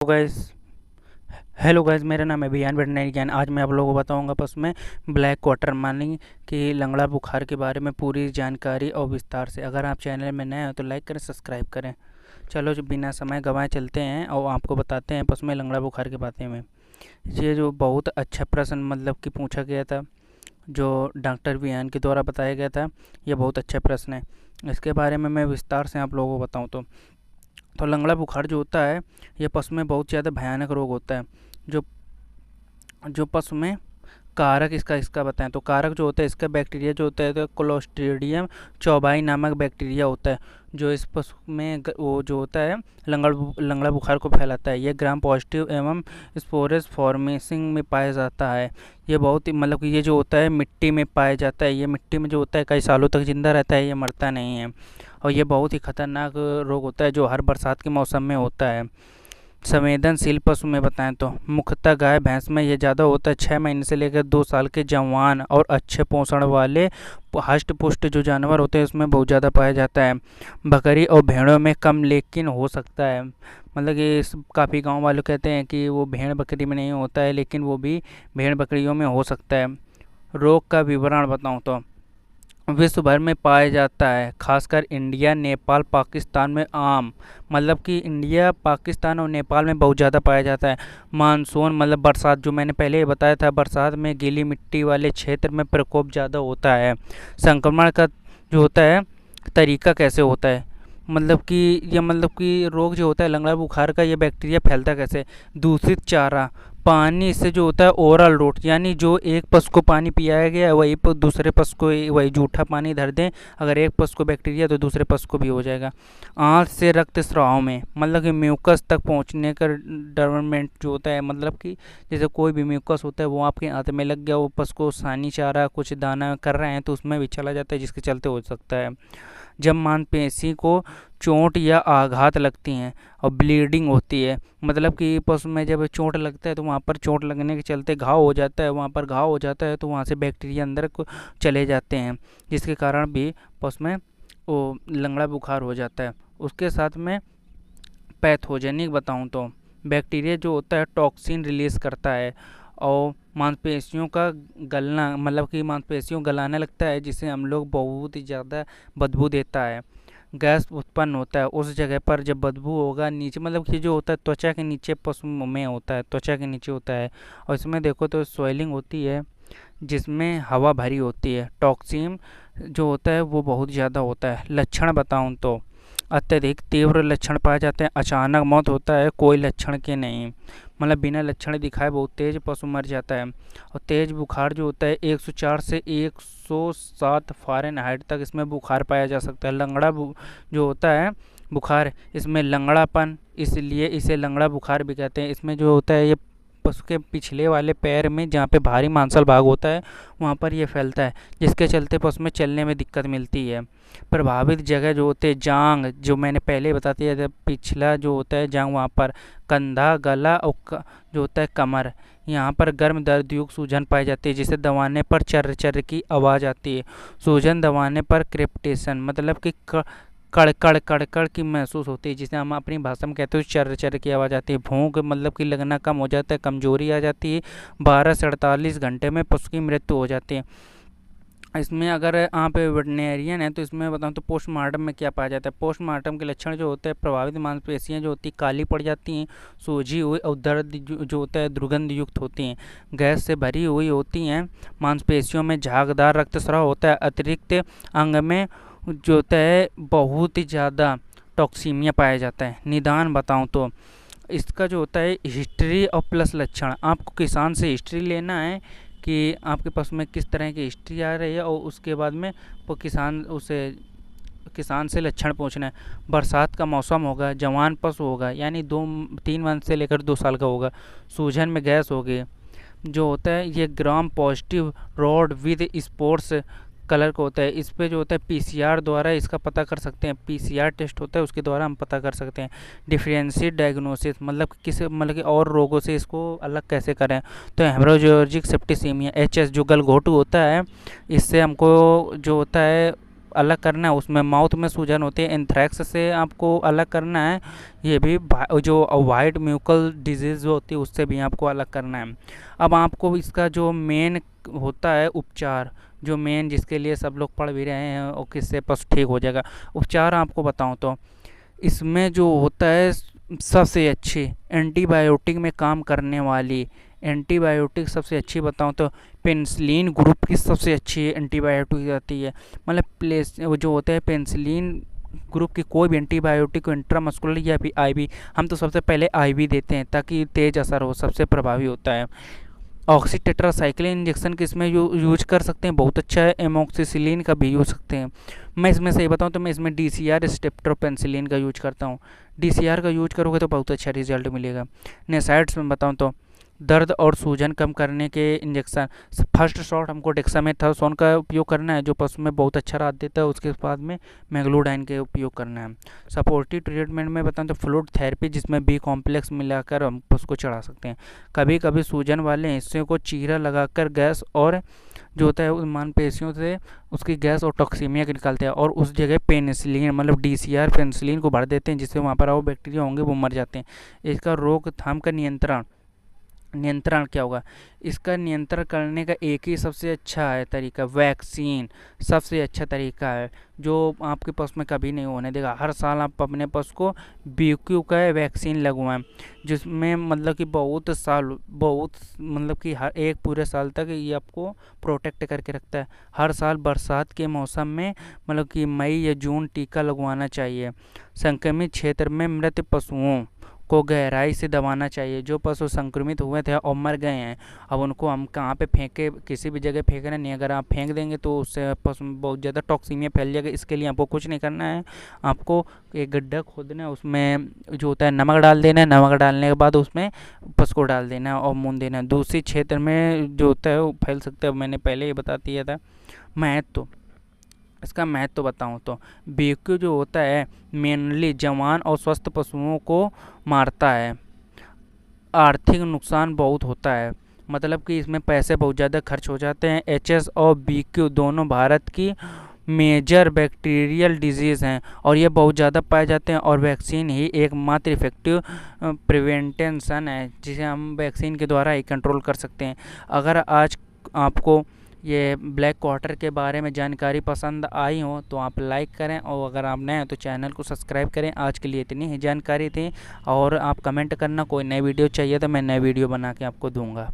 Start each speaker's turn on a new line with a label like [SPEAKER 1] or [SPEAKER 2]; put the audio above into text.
[SPEAKER 1] Guys hello guys, मेरा नाम है अभियान वेटनरी ज्ञान। आज मैं आप लोगों को बताऊंगा पशु में ब्लैक वाटर मानी कि लंगड़ा बुखार के बारे में पूरी जानकारी और विस्तार से। अगर आप चैनल में नए हो तो लाइक करें, सब्सक्राइब करें। चलो जो बिना समय गंवाए चलते हैं और आपको बताते हैं पशु में लंगड़ा बुखार के बारे में। ये जो बहुत अच्छा प्रश्न मतलब कि पूछा गया था, जो डॉक्टर अभियान के द्वारा बताया गया था, ये बहुत अच्छा प्रश्न है। इसके बारे में मैं विस्तार से आप लोगों को बताऊँ तो लंगड़ा बुखार जो होता है ये पशु में बहुत ज़्यादा भयानक रोग होता है। जो जो पशु में कारक इसका बताएं तो कारक जो होता है इसका बैक्टीरिया जो होता है तो क्लोस्ट्रीडियम चौबाई नामक बैक्टीरिया होता है, जो इस पशु में वो जो होता है लंगड़ा बुखार को फैलाता है। यह ग्राम पॉजिटिव एवं स्पोरेस फॉर्मेसिंग में पाया जाता है। ये बहुत ही मतलब कि ये जो होता है मिट्टी में पाया जाता है। ये मिट्टी में जो होता है कई सालों तक जिंदा रहता है, ये मरता नहीं है। और ये बहुत ही खतरनाक रोग होता है जो हर बरसात के मौसम में होता है। संवेदनशील पशु में बताएं तो मुख्यतः गाय भैंस में ये ज़्यादा होता है। 6 महीने से लेकर 2 साल के जवान और अच्छे पोषण वाले हष्ट पुष्ट जो जानवर होते हैं उसमें बहुत ज़्यादा पाया जाता है। बकरी और भेड़ों में कम लेकिन हो सकता है। मतलब कि काफ़ी गांव वाले कहते हैं कि वो भेड़ बकरी में नहीं होता है, लेकिन वो भी भेड़ बकरियों में हो सकता है। रोग का विवरण बताऊं तो विश्व भर में पाया जाता है, खासकर इंडिया, नेपाल, पाकिस्तान में आम। मतलब कि इंडिया, पाकिस्तान और नेपाल में बहुत ज़्यादा पाया जाता है। मानसून मतलब बरसात, जो मैंने पहले ही बताया था, बरसात में गीली मिट्टी वाले क्षेत्र में प्रकोप ज़्यादा होता है। संक्रमण का जो होता है तरीका कैसे होता है, मतलब कि रोग जो होता है लंगड़ा बुखार का, ये बैक्टीरिया फैलता कैसे। दूषित चारा, पानी से जो होता है ओरल रूट, यानी जो एक पशु को पानी पियाया गया वही दूसरे पशु को वही जूठा पानी धर दें। अगर एक पशु को बैक्टीरिया तो दूसरे पशु को भी हो जाएगा। आंत से रक्त स्राव में मतलब कि म्यूकस तक पहुंचने का डेवलपमेंट जो होता है, मतलब कि जैसे कोई भी म्यूकस होता है वो आपके आंत में लग गया, वो पशु को सानी चारा कुछ दाना कर रहे हैं तो उसमें भी चला जाता है, जिसके चलते हो सकता है। जब मांसपेशी को चोट या आघात लगती हैं और ब्लीडिंग होती है, मतलब कि पशु में जब चोट लगता है तो वहाँ पर चोट लगने के चलते घाव हो जाता है, वहाँ पर घाव हो जाता है तो वहाँ से बैक्टीरिया अंदर को चले जाते हैं, जिसके कारण भी पशु में वो लंगड़ा बुखार हो जाता है। उसके साथ में पैथोजेनिक बताऊँ तो बैक्टीरिया जो होता है टॉक्सिन रिलीज़ करता है और मांसपेशियों का गलना, मतलब कि मांसपेशियों गलाने लगता है, जिससे हम लोग बहुत ही ज़्यादा बदबू देता है। गैस उत्पन्न होता है उस जगह पर जब बदबू होगा नीचे, मतलब कि जो होता है त्वचा के नीचे पशु में होता है, त्वचा के नीचे होता है। और इसमें देखो तो स्वेलिंग होती है जिसमें हवा भरी होती है। टॉक्सिन जो होता है वो बहुत ज़्यादा होता है। लक्षण बताऊँ तो अत्यधिक तीव्र लक्षण पाए जाते हैं, अचानक मौत होता है, कोई लक्षण के नहीं, मतलब बिना लक्षण दिखाए बहुत तेज पशु मर जाता है। और तेज बुखार जो होता है 104 से 107 फ़ारेनहाइट तक इसमें बुखार पाया जा सकता है। लंगड़ा जो होता है बुखार, इसमें लंगड़ापन, इसलिए इसे लंगड़ा बुखार भी कहते हैं। इसमें जो होता है ये पशु के पिछले वाले पैर में जहाँ पे भारी मांसल भाग होता है वहाँ पर ये फैलता है, जिसके चलते पशु में चलने में दिक्कत मिलती है। प्रभावित जगह जो होते हैं जांग, जो मैंने पहले बता दिया था, पिछला जो होता है जांग, वहाँ पर कंधा, गला और जो होता है कमर, यहाँ पर गर्म दर्द युक्त सूजन पाई जाती है, जिसे दबाने पर चर्र चर्र की आवाज़ आती है। सूजन दबाने पर क्रेप्टेशन, मतलब कि कड़ कड़ कड़ कड़ की महसूस होती है, जिसे हम अपनी भाषा में कहते हैं चर्र चर्र की आवाज़ आती है। भूख मतलब कि लगना कम हो जाता है, कमजोरी आ जाती है। 12 से 48 घंटे में पशु की मृत्यु हो जाती है। इसमें अगर आप वेटनेरियन है तो इसमें बताऊँ तो पोस्टमार्टम में क्या पाया जाता है। पोस्टमार्टम के लक्षण जो होते हैं प्रभावित मांसपेशियाँ जो होती है काली पड़ जाती हैं, सूजी हुई और दर्द जो होता है दुर्गंध युक्त होती हैं, गैस से भरी हुई होती हैं, मांसपेशियों में झागदार रक्तस्राव होता है। अतिरिक्त अंग में जो होता है बहुत ही ज़्यादा टॉक्सीमिया पाया जाता है। निदान बताऊँ तो इसका जो होता है हिस्ट्री और प्लस लक्षण, आपको किसान से हिस्ट्री लेना है कि आपके पास में किस तरह की हिस्ट्री आ रही है, और उसके बाद में वो किसान से लक्षण पूछना है। बरसात का मौसम होगा, जवान पशु होगा, यानी 2-3 मंथ से लेकर 2 साल का होगा, सूजन में गैस होगी, जो होता है ये gram positive rod with sports colour का होता है। इस पे जो होता है पीसीआर द्वारा इसका पता कर सकते हैं, पीसीआर टेस्ट होता है उसके द्वारा हम पता कर सकते हैं। डिफरेंशिएट डायग्नोसिस, मतलब कि और रोगों से इसको अलग कैसे करें, तो हेमोरेजिक सेप्टिसीमिया एचएस जो गलघोटू होता है, इससे हमको जो होता है अलग करना है, उसमें माउथ में सूजन होती है, एंथ्रेक्स से आपको अलग करना है, ये भी जो वाइट म्यूकल डिजीज़ जो होती है उससे भी आपको अलग करना है। अब आपको इसका जो मेन होता है उपचार, जो मेन जिसके लिए सब लोग पढ़ भी रहे हैं और किससे पशु ठीक हो जाएगा, उपचार आपको बताऊं तो इसमें जो होता है सबसे अच्छी एंटीबायोटिक में काम करने वाली एंटीबायोटिक सबसे अच्छी बताऊं तो पेनिसिलिन ग्रुप की सबसे अच्छी एंटीबायोटिक आती है। मतलब प्लेस वो जो होता है पेनिसिलिन ग्रुप की कोई भी एंटीबायोटिक को इंट्रामस्कुलर या फिर आईवी, हम तो सबसे पहले आईवी देते हैं ताकि तेज असर हो, सबसे प्रभावी होता है। ऑक्सी टेट्रासाइक्लिन इंजेक्शन के इसमें यूज कर सकते हैं, बहुत अच्छा है। एमोक्सिसिलिन का भी यूज सकते हैं। मैं इसमें सही बताऊं तो मैं इसमें DCR स्टेप्टोपेनिसिलिन का यूज करता हूं। DCR का यूज करोगे तो बहुत अच्छा रिजल्ट मिलेगा। नेसाइड्स में बताऊं तो दर्द और सूजन कम करने के इंजेक्शन, फर्स्ट शॉट हमको डेक्सामेथासोन का उपयोग करना है जो पशु में बहुत अच्छा राहत देता है, उसके बाद में मैग्लोडाइन के उपयोग करना है। सपोर्टिव ट्रीटमेंट में बताऊं तो फ्लूइड थेरेपी जिसमें बी कॉम्प्लेक्स मिलाकर हम पशु को चढ़ा सकते हैं। कभी कभी सूजन वाले हिस्से को चीरा लगाकर गैस और जो होता है उस मांसपेशियों से उसकी गैस और टॉक्सीमिया निकालते हैं और उस जगह पेनिसिलिन मतलब DCR पेनिसिलिन को भर देते हैं, जिससे वहाँ पर वो बैक्टीरिया होंगे वो मर जाते हैं। इसका रोकथाम का नियंत्रण क्या होगा, इसका नियंत्रण करने का एक ही सबसे अच्छा है तरीका, वैक्सीन सबसे अच्छा तरीका है जो आपके पशु में कभी नहीं होने देगा। हर साल आप अपने पशु को BQ का वैक्सीन लगवाएं, जिसमें मतलब कि बहुत मतलब कि हर एक पूरे साल तक ये आपको प्रोटेक्ट करके रखता है। हर साल बरसात के मौसम में मतलब कि मई या जून टीका लगवाना चाहिए। संक्रमित क्षेत्र में मृत पशुओं को गहराई से दबाना चाहिए। जो पशु संक्रमित हुए थे और मर गए हैं, अब उनको हम कहाँ पे फेंके, किसी भी जगह फेंकना नहीं। अगर आप फेंक देंगे तो उससे पशु में बहुत ज़्यादा टॉक्सीमिया फैल जाएगा। इसके लिए आपको कुछ नहीं करना है, आपको एक गड्ढा खोदना है, उसमें जो होता है नमक डाल देना है, नमक डालने के बाद उसमें पशु को डाल देना है और मून देना है। दूसरी क्षेत्र में जो होता है वो फैल सकता है, मैंने पहले ही बता दिया था। इसका महत्व बताऊं तो BQ जो होता है मेनली जवान और स्वस्थ पशुओं को मारता है। आर्थिक नुकसान बहुत होता है, मतलब कि इसमें पैसे बहुत ज़्यादा खर्च हो जाते हैं। HS और BQ दोनों भारत की मेजर बैक्टीरियल डिजीज़ हैं और ये बहुत ज़्यादा पाए जाते हैं और वैक्सीन ही एकमात्र इफेक्टिव प्रिवेंटेशन है जिसे हम वैक्सीन के द्वारा ही कंट्रोल कर सकते हैं। अगर आज आपको ये ब्लैक क्वार्टर के बारे में जानकारी पसंद आई हो तो आप लाइक करें और अगर आप नए हैं तो चैनल को सब्सक्राइब करें। आज के लिए इतनी ही जानकारी थी और आप कमेंट करना कोई नई वीडियो चाहिए तो मैं नई वीडियो बना के आपको दूंगा।